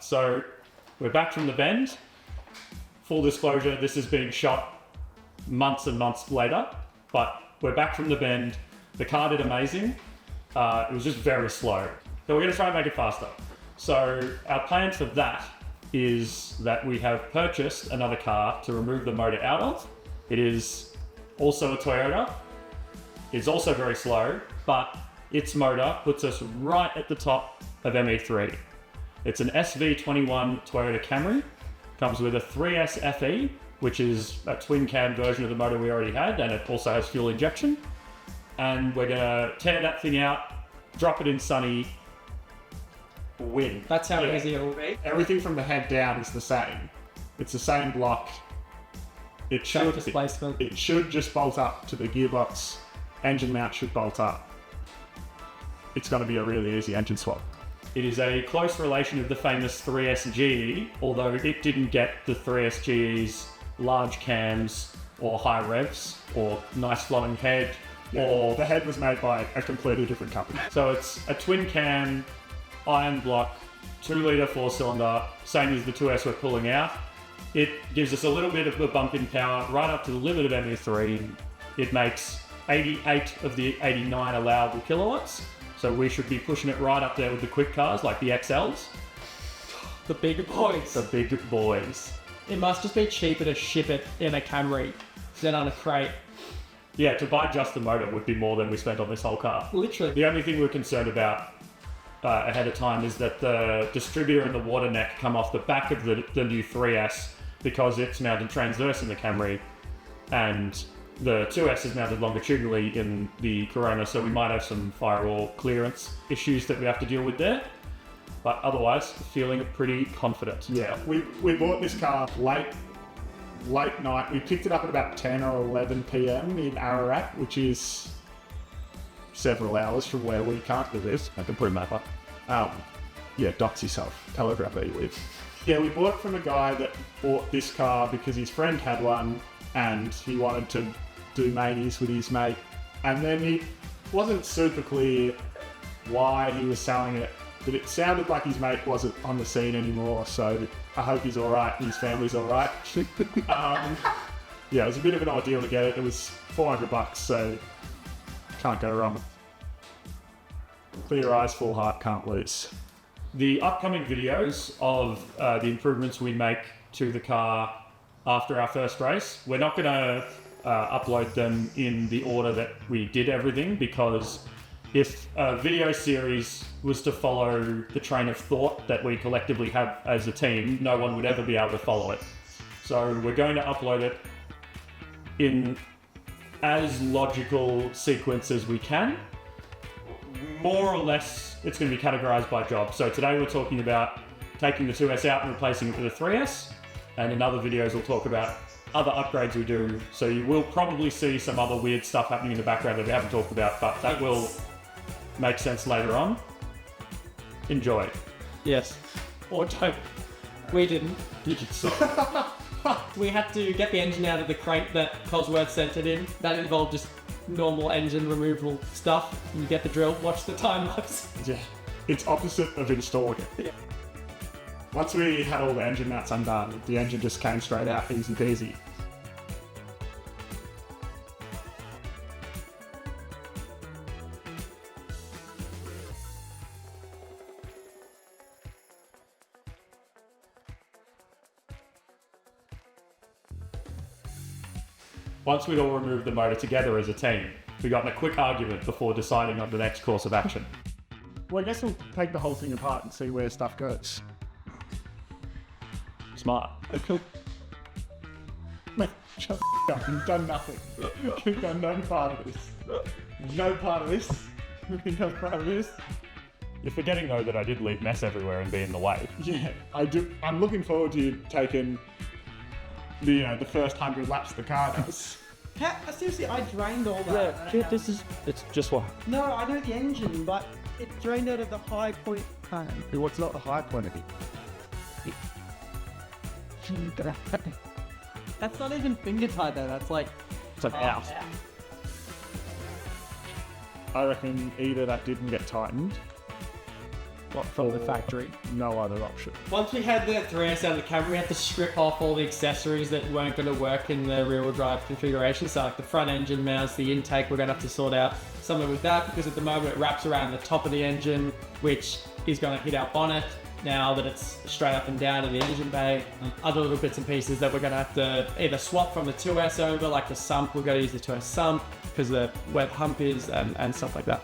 so we're back from the bend. Full disclosure, this is being shot months and months later, but we're back from the bend. The car did amazing. It was just very slow. So we're gonna try and make it faster. So our plan for that is that we have purchased another car to remove the motor out of. It is also a Toyota. It's also very slow, but its motor puts us right at the top of ME3. It's an SV21 Toyota Camry. Comes with a 3S FE, which is a twin cam version of the motor we already had, and it also has fuel injection. And we're gonna tear that thing out, drop it in sunny, win. That's how easy it will be. Everything from the head down is the same. It's the same block. It should just bolt up to the gearbox. Engine mount should bolt up. It's going to be a really easy engine swap. It is a close relation of the famous 3S GE, although it didn't get the 3S GE's large cams or high revs or nice flowing head. Or the head was made by a completely different company. So it's a twin cam, iron block, 2 litre 4-cylinder, same as the 2S we're pulling out. It gives us a little bit of a bump in power right up to the limit of ME3. It makes 88 of the 89 allowable kilowatts. So we should be pushing it right up there with the quick cars like the XLs. The big boys. The big boys. It must just be cheaper to ship it in a Camry than on a crate. Yeah, to buy just the motor would be more than we spent on this whole car. Literally. The only thing we're concerned about ahead of time is that the distributor and the water neck come off the back of the new 3S because it's mounted transverse in the Camry and the 2S is mounted longitudinally in the Corona, so we might have some firewall clearance issues that we have to deal with there. But otherwise, feeling pretty confident. Yeah, we bought this car late night. We picked it up at about 10 or 11 p.m. in Ararat, which is several hours from where we currently live. I can put a map up. Yeah, dox yourself. Tell everyone where you live. Yeah, we bought it from a guy that bought this car because his friend had one and he wanted to do mainies with his mate. And then it wasn't super clear why he was selling it, but it sounded like his mate wasn't on the scene anymore, so I hope he's alright and his family's alright. Yeah, it was a bit of an ordeal to get it. It was $400, so can't go wrong. Clear eyes, full heart, can't lose. The upcoming videos of the improvements we make to the car after our first race, we're not going to upload them in the order that we did everything, because if a video series was to follow the train of thought that we collectively have as a team, no one would ever be able to follow it. So we're going to upload it in as logical sequence as we can. More or less, it's going to be categorized by job. So today we're talking about taking the 2S out and replacing it with a 3S. And in other videos, we'll talk about other upgrades we do. So you will probably see some other weird stuff happening in the background that we haven't talked about, but that will make sense later on. Enjoy. Yes. Or don't. We didn't. We had to get the engine out of the crate that Cosworth sent it in. That involved just normal engine removal stuff. You get the drill, watch the time lapse. Yeah, it's opposite of installing it. Yeah. Once we had all the engine mounts undone, the engine just came straight out, easy peasy. Once we'd all removed the motor together as a team, we got in a quick argument before deciding on the next course of action. Well, I guess we'll take the whole thing apart and see where stuff goes. Smart. Cool. Mate, shut the up. You've done nothing. You've done no part of this. No part of this. No part of this. You're forgetting though that I did leave mess everywhere and be in the way. Yeah, I do. I'm looking forward to you taking the first 100 laps the car does. Seriously, I drained all that. Yeah, it's just what? No, I know the engine, but it drained out of the high point pan. What's not the high point of it? That's not even finger tight though, that's like... It's like out. I reckon either that didn't get tightened, from the factory. No other option. Once we had the 3S out of the camera, we had to strip off all the accessories that weren't going to work in the rear-wheel drive configuration. So like the front engine mounts, the intake, we're going to have to sort out something with that because at the moment it wraps around the top of the engine, which is going to hit our bonnet now that it's straight up and down in the engine bay. Other little bits and pieces that we're going to have to either swap from the 2S over, like the sump, we're going to use the 2S sump because the where the hump is and stuff like that.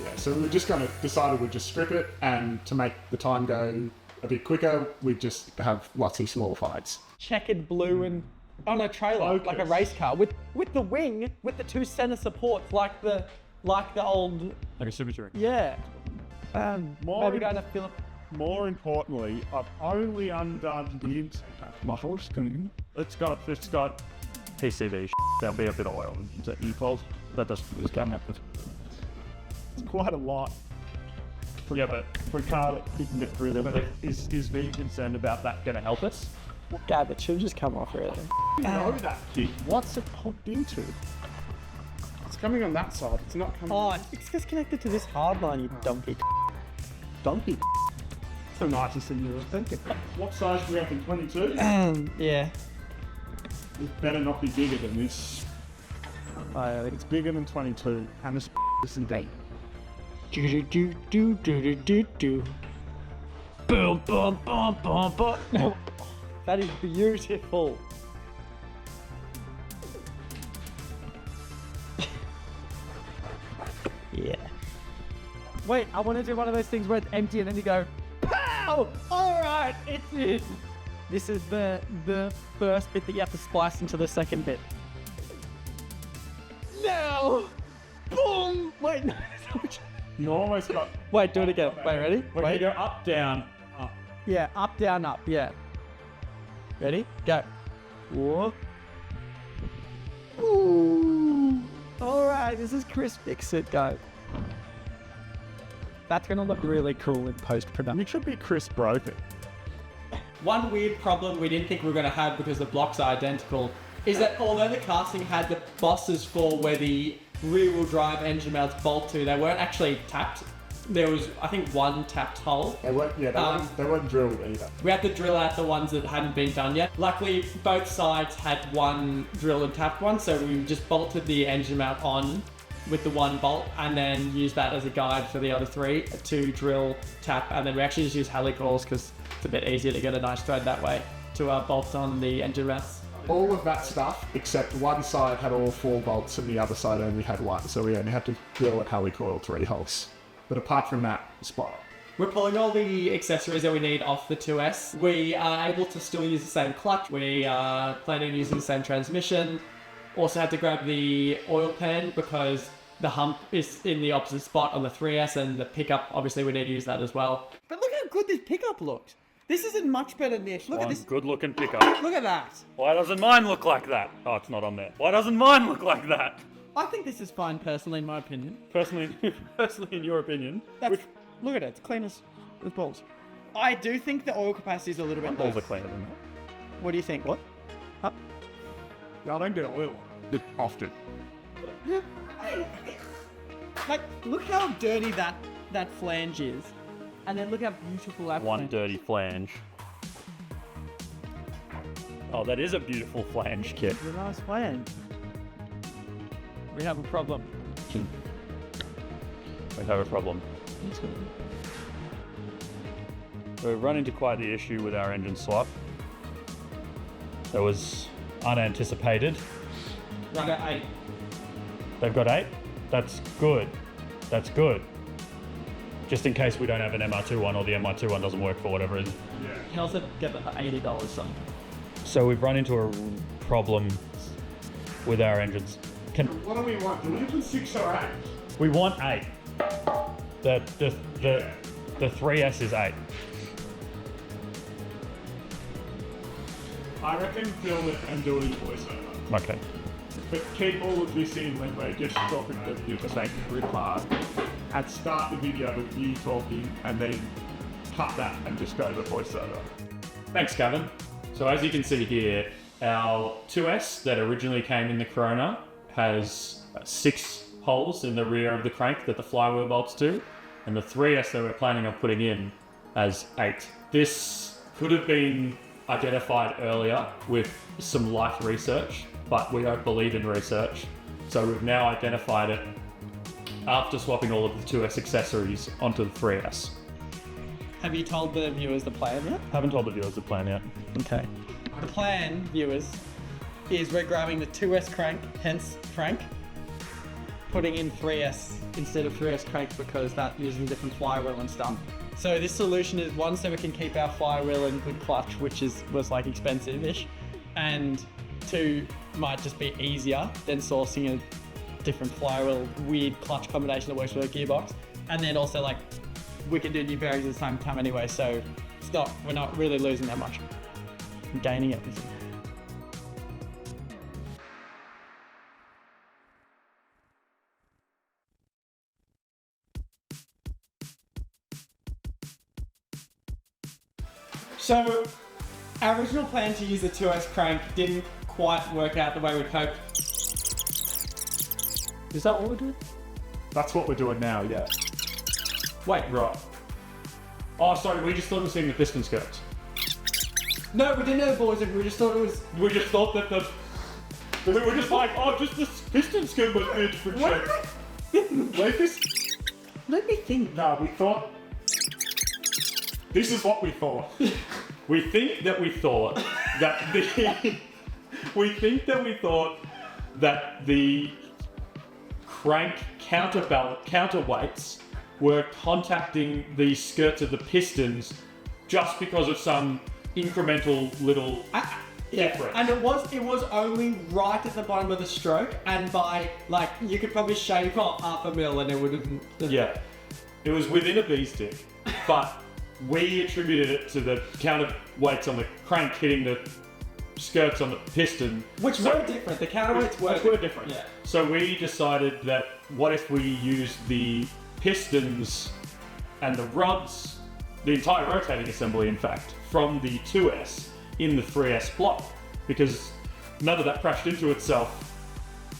Yeah, so we're just going to decided we'd just strip it, and to make the time go a bit quicker, we just have lots of small fights. Checkered blue and on a trailer, like a race car, with the wing, with the 2 center supports, like the old, Like a super touring. yeah. More Maybe going to Philip. More importantly, I've only undone the intake mufflers. It's got PCV. There'll be a bit of oil in the e-fold. That doesn't come up with. It's quite a lot Yeah, but for a car that couldn't get through them. is V concerned about that going to help us? Gab, it should just come off really. You know that kit. What's it hooked into? It's coming on that side. It's not coming. Oh, it's just connected to this hard line, you donkey. Donkey. So nicest thing you were thinking. What size do we have in 22? Yeah. It better not be bigger than this. I It's bigger than 22, and it's this and date. do do do do do do do. Boom boom boom boom boom. That is beautiful. Yeah. Wait, I want to do one of those things where it's empty and then you go, pow! Alright, it's in. This is the first bit that you have to splice into the second bit. Now! Boom! Wait, no. You almost got. Wait, do it again. Wait, ready? Wait, you go up, down, up. Yeah, up, down, up, yeah. Ready? Go. Whoa. Ooh. Alright, this is Chris Fix It, go. That's gonna look really cool in post-production. It should be Chris broken. One weird problem we didn't think we were gonna have because the blocks are identical is that although the casting had the bosses for where the rear-wheel drive engine mounts bolt to, they weren't actually tapped. There was, I think, one tapped hole. They weren't drilled either. We had to drill out the ones that hadn't been done yet. Luckily, both sides had one drilled and tapped one, so we just bolted the engine mount on with the one bolt and then used that as a guide for the other 3 to drill, tap, and then we actually just use helicoils because it's a bit easier to get a nice thread that way to bolt on the engine mounts. All of that stuff, except one side had all 4 bolts and the other side only had 1, so we only had to drill at helicoil 3 holes. But apart from that, spot on. We're pulling all the accessories that we need off the 2S. We are able to still use the same clutch. We are planning on using the same transmission. Also had to grab the oil pan because the hump is in the opposite spot on the 3S, and the pickup, obviously we need to use that as well. But look how good this pickup looks. This is in much better niche. Look at this. Good looking pickup. Look at that. Why doesn't mine look like that? Oh, it's not on there. Why doesn't mine look like that? I think this is fine personally, in my opinion. Personally, in your opinion. Look at it. It's clean as balls. I do think the oil capacity is a little bit low. Balls are cleaner than that. What do you think? What? I don't get oil on it often. Like, look how dirty that flange is. And then look how beautiful that One flange. dirty flange. Oh, that is a beautiful flange kit. It's a nice flange. We have a problem. We have a problem. We've run into quite the issue with our engine swap. That was unanticipated. Right at 8. They've got 8? That's good. That's good. Just in case we don't have an MR2 one or the MR2 one doesn't work for whatever reason. He also get the $80 some. So we've run into a problem with our engines. What do we want? Do we want 6 or 8? We want 8. The 3S is 8. I reckon film it and do it in voiceover. Okay. But keep all of this in when we're just talking to you the same grid part. And start the video with you talking and then cut that and just go to the voiceover. Thanks, Gavin. So as you can see here, our 2S that originally came in the Corona has 6 holes in the rear of the crank that the flywheel bolts to. And the 3S that we're planning on putting in as 8. This could have been identified earlier with some light research, but we don't believe in research. So we've now identified it after swapping all of the 2S accessories onto the 3S. Have you told the viewers the plan yet? Haven't told the viewers the plan yet. Okay. The plan, viewers, is we're grabbing the 2S crank, hence crank, putting in 3S instead of 3S crank because that uses a different flywheel and stuff. So this solution is one, so we can keep our flywheel in good clutch, which was like expensive-ish, and 2, might just be easier than sourcing a different flywheel, weird clutch combination that works with a gearbox. And then also like we can do new bearings at the same time anyway, so we're not really losing that much. Gaining it. So, our original plan to use the 2S crank didn't quite work out the way we'd hoped. Is that what we're doing? That's what we're doing now, yeah. Wait, right. Oh, sorry, we just thought it was seeing the piston skirts. No, we didn't know the boys, we just thought it was... We just thought that we were just like, oh, just this piston skirt must be a different shape. Like this? Let me think. No, we thought... This is what we thought. We think that we thought that the crank counterweights were contacting the skirts of the pistons just because of some incremental little difference. And it was only right at the bottom of the stroke, and by like you could probably shave off half a mil and it would have. Yeah, it was within a B-stick, but we attributed it to the counterweights on the crank hitting the skirts on the piston. Which were different, the counterweights were different. Yeah. So we decided that what if we used the pistons and the rods, the entire rotating assembly in fact, from the 2S in the 3S block, because none of that crashed into itself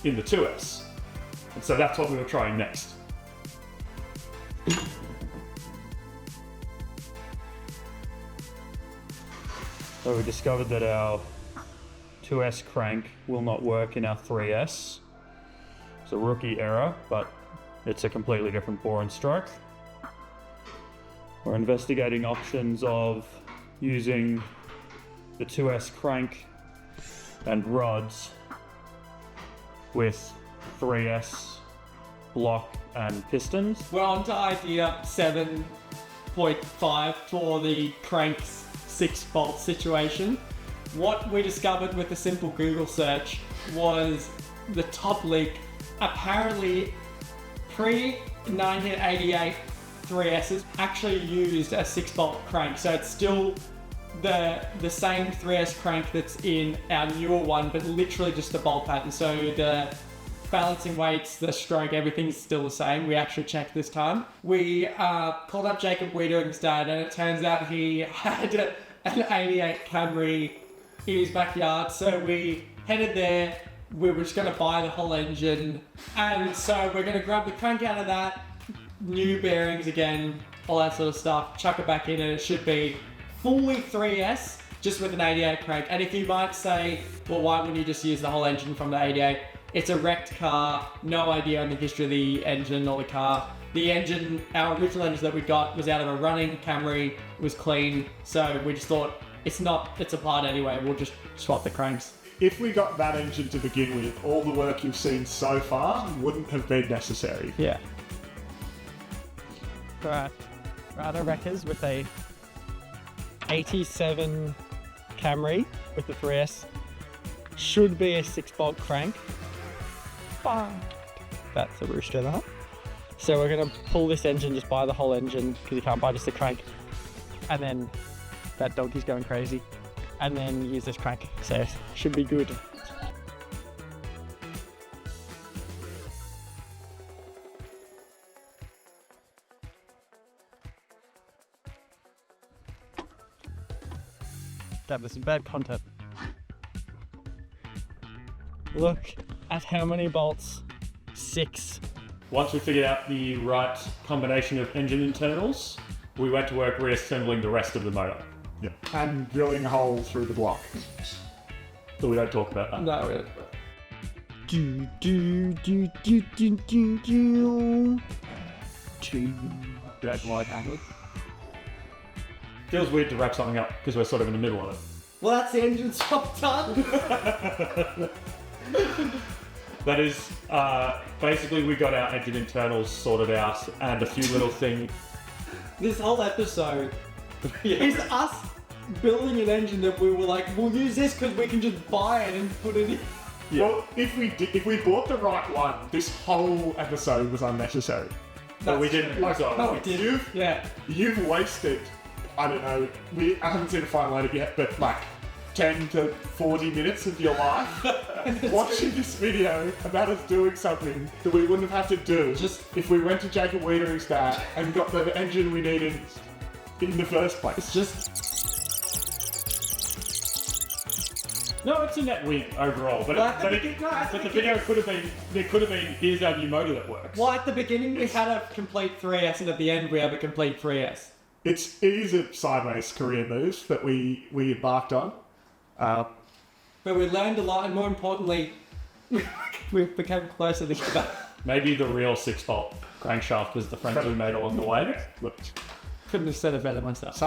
in the 2S. And so that's what we were trying next. So we discovered that our 2S crank will not work in our 3S. It's a rookie error, but it's a completely different bore and stroke. We're investigating options of using the 2S crank and rods with 3S block and pistons. We're on to idea 7.5 for the crank's 6-bolt situation. What we discovered with a simple Google search was the top leak. Apparently, pre-1988 3Ss actually used a 6-bolt crank, so it's still the same 3S crank that's in our newer one, but literally just the bolt pattern. So the balancing weights, the stroke, everything's still the same. We actually checked this time. We called up Jacob Wiedering's dad, and it turns out he had an 88 Camry in his backyard, so we headed there. We were just going to buy the whole engine, and so we're going to grab the crank out of that, new bearings again, all that sort of stuff, chuck it back in, and it should be fully 3S, just with an 88 crank. And if you might say, well, why wouldn't you just use the whole engine from the 88? It's a wrecked car, no idea on the history of the engine or the car. The engine, our original engine that we got was out of a running Camry, it was clean, so we just thought, it's a part anyway, we'll just swap the cranks. If we got that engine to begin with, all the work you've seen so far wouldn't have been necessary. Yeah. Right. Rada Wreckers with a 87 Camry with the 3S. Should be a 6-bolt crank. But that's a rooster that. So we're going to pull this engine, just buy the whole engine, because you can't buy just the crank. And then that donkey's going crazy. And then use this crank. So should be good. That was some bad content. Look at how many bolts. 6. Once we figured out the right combination of engine internals, we went to work reassembling the rest of the motor. Yeah. And drilling a hole through the block. So we don't talk about that. No, really. Dead like angle. Feels weird to wrap something up because we're sort of in the middle of it. Well, that's the engine swap done. That is, basically we got our engine internals sorted out and a few little things. This whole episode is us building an engine that we were like, we'll use this because we can just buy it and put it in. Yeah. Well, if we bought the right one, this whole episode was unnecessary. But we didn't. No, we did. You've wasted, I don't know, I haven't seen a final edit yet, but like 10 to 40 minutes of your life watching this video about us doing something that we wouldn't have had to do Just- if we went to Jacob Wiedering's dad and got the engine we needed in the first place. It's just No, it's a net win overall. But, Well, at the but, begin- no, at the the video could have been, there could have been, here's our new motor that works. well, at the beginning we had a complete 3S, and at the end we have a complete 3S. It is a sideways career move that we embarked on. But we learned a lot, and more importantly, we've become closer together. Maybe the real 6-bolt crankshaft was the friends we made along the way. Look, Couldn't have said it better myself.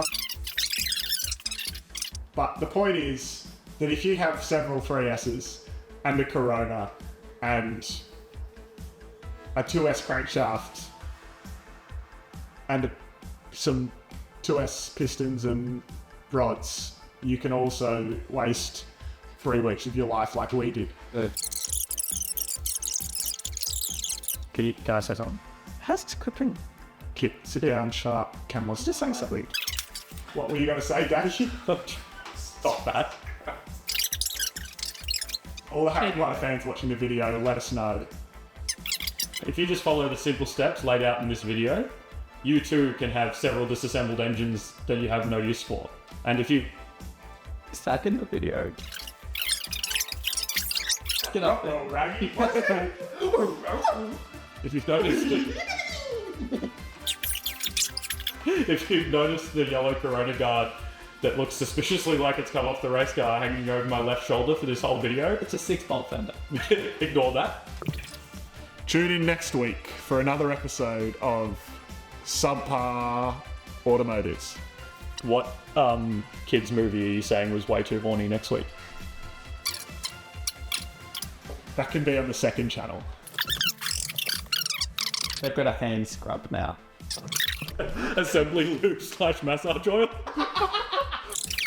but the point is that if you have several 3S's and a Corona and a 2S crankshaft and some 2S pistons and rods, you can also waste 3 weeks of your life like we did. Can I say something? How's this equipment? Kit, sit down, shut up, cameras, just saying something. What were you going to say, Daddy? Stop that. All the Hack One fans watching the video, let us know. If you just follow the simple steps laid out in this video, you too can have several disassembled engines that you have no use for. And if you... Start in the video. Get up there. Oh, Raggy. If you've noticed if you've noticed the yellow Corona guard that looks suspiciously like it's come off the race car hanging over my left shoulder for this whole video, It's a 6-bolt fender. ignore that. Tune in next week for another episode of SubPar Automotive. What kids movie are you saying was way too horny next week? That can be on the second channel. They've got a hand scrub now. Assembly lube / massage oil?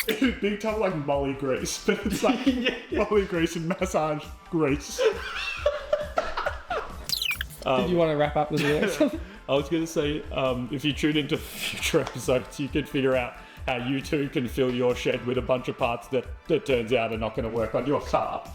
It'd be kind of like molly grease, but it's like molly grease and massage grease. Did you want to wrap up the video? I was going to say, if you tune into future episodes, you can figure out how you too can fill your shed with a bunch of parts that turns out are not going to work on your car.